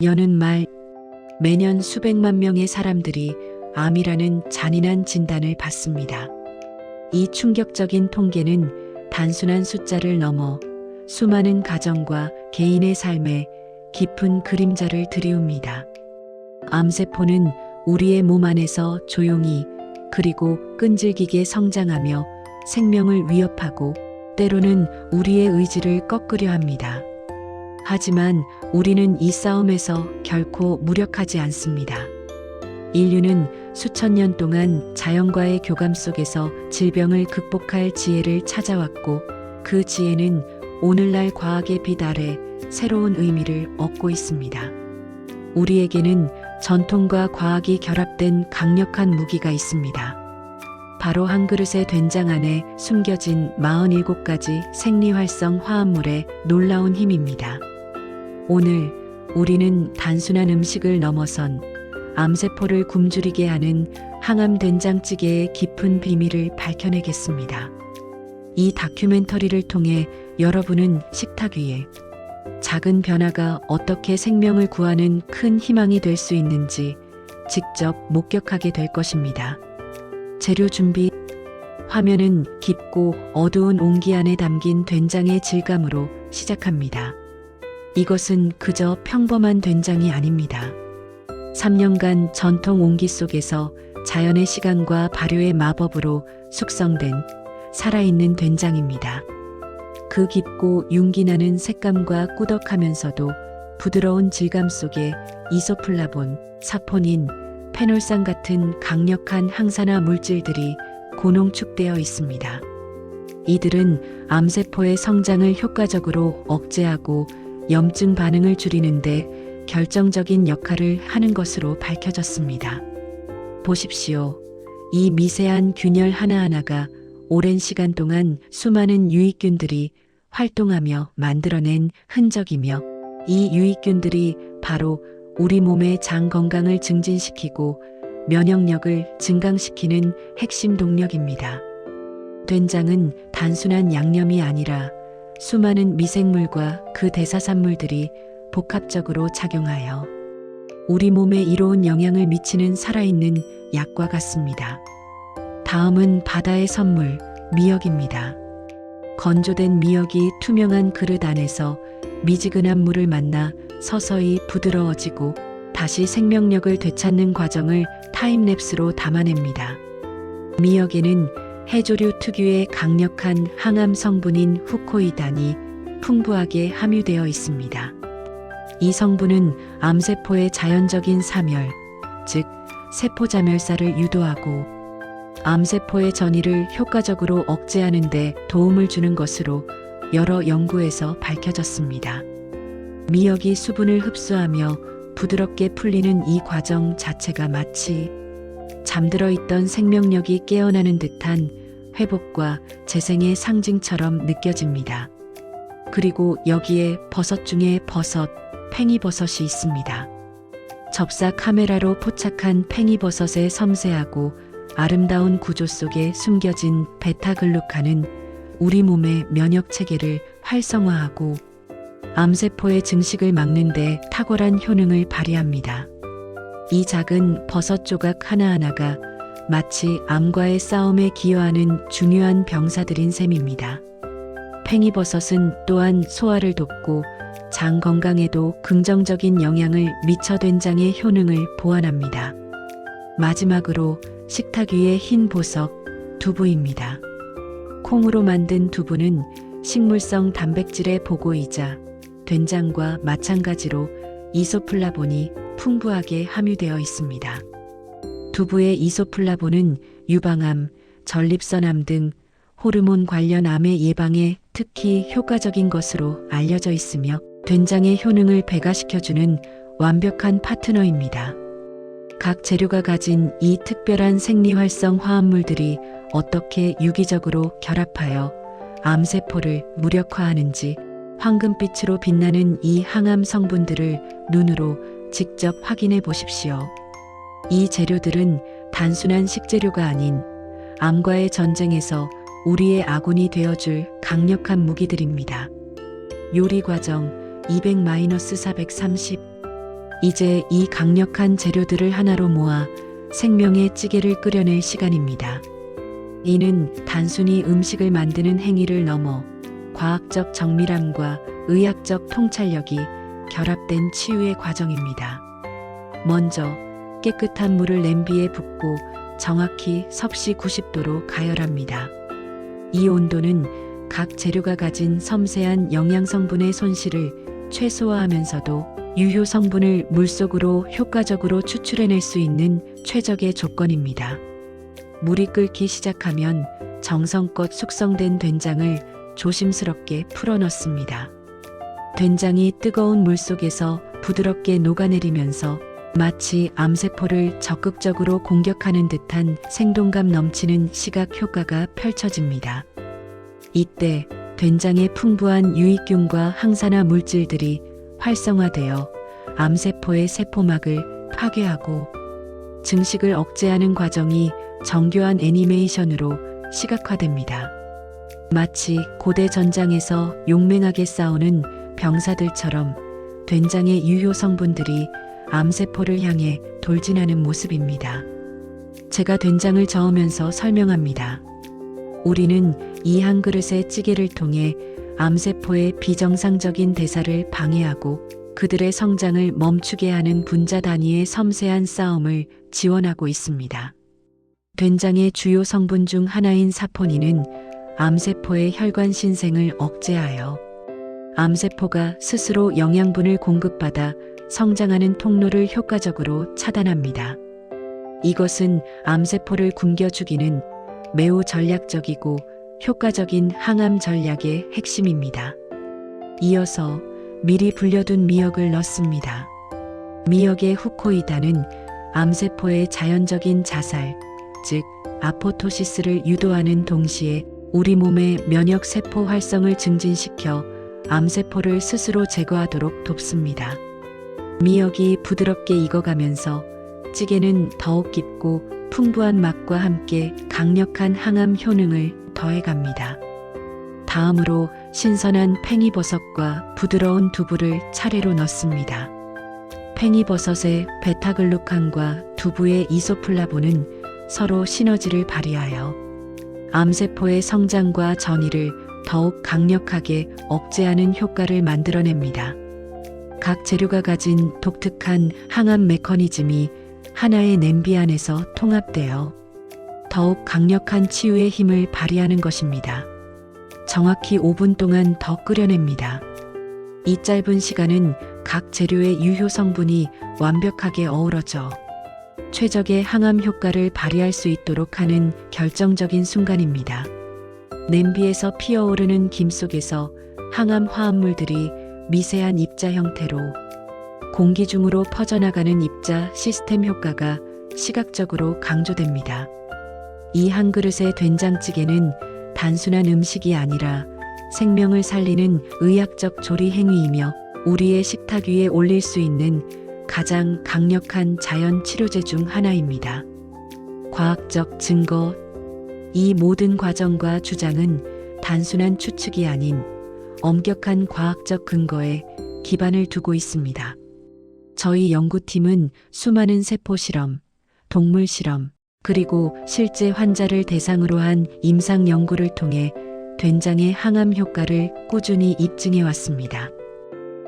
여는 말, 매년 수백만 명의 사람들이 암이라는 잔인한 진단을 받습니다. 이 충격적인 통계는 단순한 숫자를 넘어 수많은 가정과 개인의 삶에 깊은 그림자를 들이웁니다. 암세포는 우리의 몸 안에서 조용히 그리고 끈질기게 성장하며 생명을 위협하고 때로는 우리의 의지를 꺾으려 합니다. 하지만 우리는 이 싸움에서 결코 무력하지 않습니다. 인류는 수천 년 동안 자연과의 교감 속에서 질병을 극복할 지혜를 찾아왔고, 그 지혜는 오늘날 과학의 빛 아래 새로운 의미를 얻고 있습니다. 우리에게는 전통과 과학이 결합된 강력한 무기가 있습니다. 바로 한 그릇의 된장 안에 숨겨진 47가지 생리활성 화합물의 놀라운 힘입니다. 오늘 우리는 단순한 음식을 넘어선 암세포를 굶주리게 하는 항암 된장찌개의 깊은 비밀을 밝혀내겠습니다. 이 다큐멘터리를 통해 여러분은 식탁 위에 작은 변화가 어떻게 생명을 구하는 큰 희망이 될 수 있는지 직접 목격하게 될 것입니다. 재료 준비. 화면은 깊고 어두운 온기 안에 담긴 된장의 질감으로 시작합니다. 이것은 그저 평범한 된장이 아닙니다. 3년간 전통 온기 속에서 자연의 시간과 발효의 마법으로 숙성된 살아있는 된장입니다. 그 깊고 윤기 나는 색감과 꾸덕하면서도 부드러운 질감 속에 이소플라본, 사포닌, 페놀산 같은 강력한 항산화 물질들이 고농축되어 있습니다. 이들은 암세포의 성장을 효과적으로 억제하고 염증 반응을 줄이는데 결정적인 역할을 하는 것으로 밝혀졌습니다. 보십시오. 이 미세한 균열 하나하나가 오랜 시간 동안 수많은 유익균들이 활동하며 만들어낸 흔적이며, 이 유익균들이 바로 우리 몸의 장 건강을 증진시키고 면역력을 증강시키는 핵심 동력입니다. 된장은 단순한 양념이 아니라 수많은 미생물과 그 대사산물들이 복합적으로 작용하여 우리 몸에 이로운 영향을 미치는 살아있는 약과 같습니다. 다음은 바다의 선물, 미역입니다. 건조된 미역이 투명한 그릇 안에서 미지근한 물을 만나 서서히 부드러워지고 다시 생명력을 되찾는 과정을 타임랩스로 담아냅니다. 미역에는 해조류 특유의 강력한 항암 성분인 후코이단이 풍부하게 함유되어 있습니다. 이 성분은 암세포의 자연적인 사멸, 즉 세포자멸사를 유도하고 암세포의 전이를 효과적으로 억제하는 데 도움을 주는 것으로 여러 연구에서 밝혀졌습니다. 미역이 수분을 흡수하며 부드럽게 풀리는 이 과정 자체가 마치 잠들어 있던 생명력이 깨어나는 듯한 회복과 재생의 상징처럼 느껴집니다. 그리고 여기에 버섯 중에 버섯, 팽이버섯이 있습니다. 접사 카메라로 포착한 팽이버섯의 섬세하고 아름다운 구조 속에 숨겨진 베타글루칸은 우리 몸의 면역 체계를 활성화하고 암세포의 증식을 막는 데 탁월한 효능을 발휘합니다. 이 작은 버섯 조각 하나하나가 마치 암과의 싸움에 기여하는 중요한 병사들인 셈입니다. 팽이버섯은 또한 소화를 돕고 장 건강에도 긍정적인 영향을 미쳐 된장의 효능을 보완합니다. 마지막으로 식탁 위의 흰 보석, 두부입니다. 콩으로 만든 두부는 식물성 단백질의 보고이자 된장과 마찬가지로 이소플라본이 풍부하게 함유되어 있습니다. 두부의 이소플라본은 유방암, 전립선암 등 호르몬 관련 암의 예방에 특히 효과적인 것으로 알려져 있으며, 된장의 효능을 배가시켜주는 완벽한 파트너입니다. 각 재료가 가진 이 특별한 생리활성 화합물들이 어떻게 유기적으로 결합하여 암세포를 무력화하는지, 황금빛으로 빛나는 이 항암 성분들을 눈으로 직접 확인해 보십시오. 이 재료들은 단순한 식재료가 아닌 암과의 전쟁에서 우리의 아군이 되어줄 강력한 무기들입니다. 요리 과정 200-430 이제 이 강력한 재료들을 하나로 모아 생명의 찌개를 끓여낼 시간입니다. 이는 단순히 음식을 만드는 행위를 넘어 과학적 정밀함과 의학적 통찰력이 결합된 치유의 과정입니다. 먼저 깨끗한 물을 냄비에 붓고 정확히 섭씨 90도로 가열합니다. 이 온도는 각 재료가 가진 섬세한 영양성분의 손실을 최소화하면서도 유효 성분을 물속으로 효과적으로 추출해낼 수 있는 최적의 조건입니다. 물이 끓기 시작하면 정성껏 숙성된 된장을 조심스럽게 풀어넣습니다. 된장이 뜨거운 물 속에서 부드럽게 녹아내리면서 마치 암세포를 적극적으로 공격하는 듯한 생동감 넘치는 시각 효과가 펼쳐집니다. 이때 된장의 풍부한 유익균과 항산화 물질들이 활성화되어 암세포의 세포막을 파괴하고 증식을 억제하는 과정이 정교한 애니메이션으로 시각화됩니다. 마치 고대 전장에서 용맹하게 싸우는 병사들처럼 된장의 유효 성분들이 암세포를 향해 돌진하는 모습입니다. 제가 된장을 저으면서 설명합니다. 우리는 이 한 그릇의 찌개를 통해 암세포의 비정상적인 대사를 방해하고 그들의 성장을 멈추게 하는 분자 단위의 섬세한 싸움을 지원하고 있습니다. 된장의 주요 성분 중 하나인 사포닌은 암세포의 혈관 신생을 억제하여 암세포가 스스로 영양분을 공급받아 성장하는 통로를 효과적으로 차단합니다. 이것은 암세포를 굶겨 죽이는 매우 전략적이고 효과적인 항암 전략의 핵심입니다. 이어서 미리 불려둔 미역을 넣습니다. 미역의 후코이다는 암세포의 자연적인 자살, 즉 아포토시스를 유도하는 동시에 우리 몸의 면역 세포 활성을 증진시켜 암세포를 스스로 제거하도록 돕습니다. 미역이 부드럽게 익어가면서 찌개는 더욱 깊고 풍부한 맛과 함께 강력한 항암 효능을 더해갑니다. 다음으로 신선한 팽이버섯과 부드러운 두부를 차례로 넣습니다. 팽이버섯의 베타글루칸과 두부의 이소플라본은 서로 시너지를 발휘하여 암세포의 성장과 전이를 더욱 강력하게 억제하는 효과를 만들어냅니다. 각 재료가 가진 독특한 항암 메커니즘이 하나의 냄비 안에서 통합되어 더욱 강력한 치유의 힘을 발휘하는 것입니다. 정확히 5분 동안 더 끓여냅니다. 이 짧은 시간은 각 재료의 유효 성분이 완벽하게 어우러져 최적의 항암 효과를 발휘할 수 있도록 하는 결정적인 순간입니다. 냄비에서 피어오르는 김 속에서 항암 화합물들이 미세한 입자 형태로 공기 중으로 퍼져나가는 입자 시스템 효과가 시각적으로 강조됩니다. 이 한 그릇의 된장찌개는 단순한 음식이 아니라 생명을 살리는 의학적 조리 행위이며 우리의 식탁 위에 올릴 수 있는 가장 강력한 자연 치료제 중 하나입니다. 과학적 증거. 이 모든 과정과 주장은 단순한 추측이 아닌 엄격한 과학적 근거에 기반을 두고 있습니다. 저희 연구팀은 수많은 세포 실험, 동물 실험, 그리고 실제 환자를 대상으로 한 임상 연구를 통해 된장의 항암 효과를 꾸준히 입증해 왔습니다.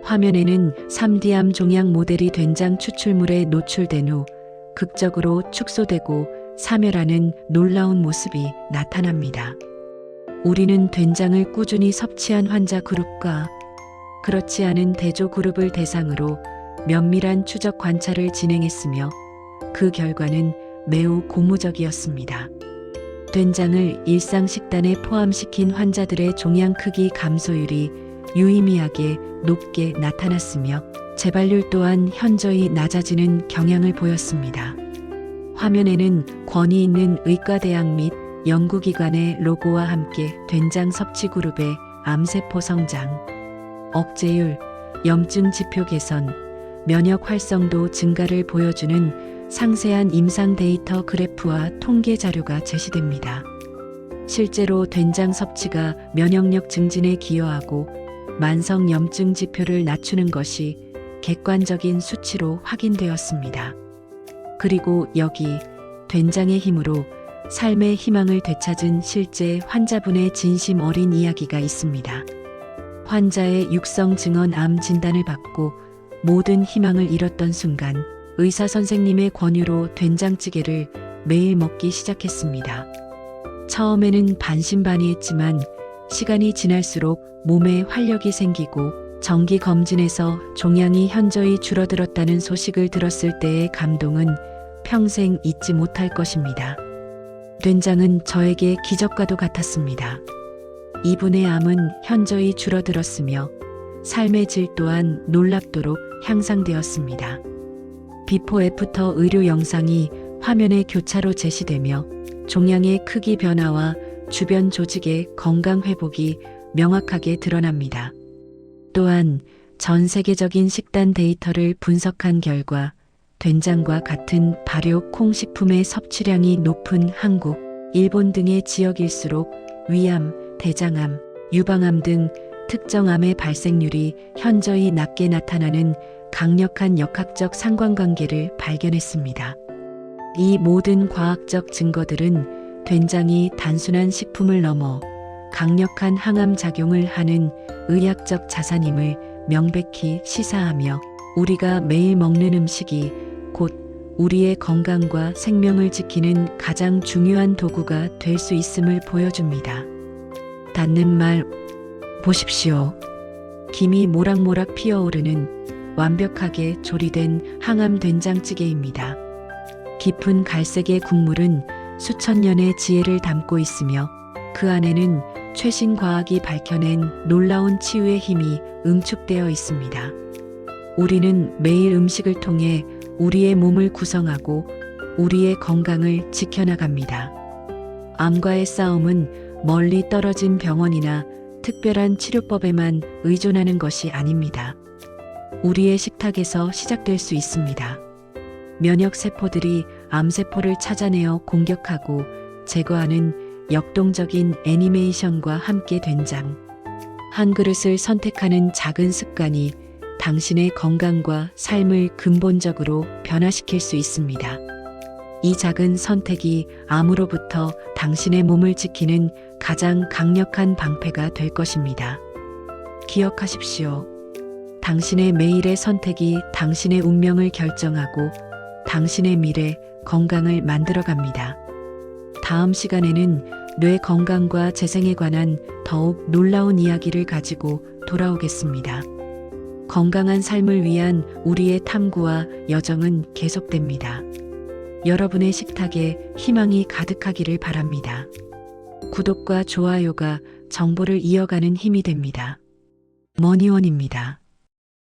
화면에는 3D암 종양 모델이 된장 추출물에 노출된 후 극적으로 축소되고 사멸하는 놀라운 모습이 나타납니다. 우리는 된장을 꾸준히 섭취한 환자 그룹과 그렇지 않은 대조 그룹을 대상으로 면밀한 추적 관찰을 진행했으며 그 결과는 매우 고무적이었습니다. 된장을 일상 식단에 포함시킨 환자들의 종양 크기 감소율이 유의미하게 높게 나타났으며 재발률 또한 현저히 낮아지는 경향을 보였습니다. 화면에는 권위 있는 의과대학 및 연구기관의 로고와 함께 된장 섭취 그룹의 암세포 성장, 억제율, 염증 지표 개선, 면역 활성도 증가를 보여주는 상세한 임상 데이터 그래프와 통계 자료가 제시됩니다. 실제로 된장 섭취가 면역력 증진에 기여하고 만성 염증 지표를 낮추는 것이 객관적인 수치로 확인되었습니다. 그리고 여기 된장의 힘으로 삶의 희망을 되찾은 실제 환자분의 진심 어린 이야기가 있습니다. 환자의 육성 증언 암 진단을 받고 모든 희망을 잃었던 순간 의사 선생님의 권유로 된장찌개를 매일 먹기 시작했습니다. 처음에는 반신반의했지만 시간이 지날수록 몸에 활력이 생기고 정기 검진에서 종양이 현저히 줄어들었다는 소식을 들었을 때의 감동은 평생 잊지 못할 것입니다. 된장은 저에게 기적과도 같았습니다. 이분의 암은 현저히 줄어들었으며 삶의 질 또한 놀랍도록 향상되었습니다. 비포 애프터 의료 영상이 화면에 교차로 제시되며 종양의 크기 변화와 주변 조직의 건강 회복이 명확하게 드러납니다. 또한 전 세계적인 식단 데이터를 분석한 결과 된장과 같은 발효 콩식품의 섭취량이 높은 한국, 일본 등의 지역일수록 위암, 대장암, 유방암 등 특정 암의 발생률이 현저히 낮게 나타나는 강력한 역학적 상관관계를 발견했습니다. 이 모든 과학적 증거들은 된장이 단순한 식품을 넘어 강력한 항암 작용을 하는 의학적 자산임을 명백히 시사하며 우리가 매일 먹는 음식이 곧 우리의 건강과 생명을 지키는 가장 중요한 도구가 될 수 있음을 보여줍니다. 닿는 말 보십시오. 김이 모락모락 피어오르는 완벽하게 조리된 항암 된장찌개입니다. 깊은 갈색의 국물은 수천 년의 지혜를 담고 있으며 그 안에는 최신 과학이 밝혀낸 놀라운 치유의 힘이 응축되어 있습니다. 우리는 매일 음식을 통해 우리의 몸을 구성하고 우리의 건강을 지켜나갑니다. 암과의 싸움은 멀리 떨어진 병원이나 특별한 치료법에만 의존하는 것이 아닙니다. 우리의 식탁에서 시작될 수 있습니다. 면역 세포들이 암세포를 찾아내어 공격하고 제거하는 역동적인 애니메이션과 함께 된장 한 그릇을 선택하는 작은 습관이 당신의 건강과 삶을 근본적으로 변화시킬 수 있습니다. 이 작은 선택이 암으로부터 당신의 몸을 지키는 가장 강력한 방패가 될 것입니다. 기억하십시오. 당신의 매일의 선택이 당신의 운명을 결정하고 당신의 미래, 건강을 만들어갑니다. 다음 시간에는 뇌 건강과 재생에 관한 더욱 놀라운 이야기를 가지고 돌아오겠습니다. 건강한 삶을 위한 우리의 탐구와 여정은 계속됩니다. 여러분의 식탁에 희망이 가득하기를 바랍니다. 구독과 좋아요가 정보를 이어가는 힘이 됩니다. 머니원입니다.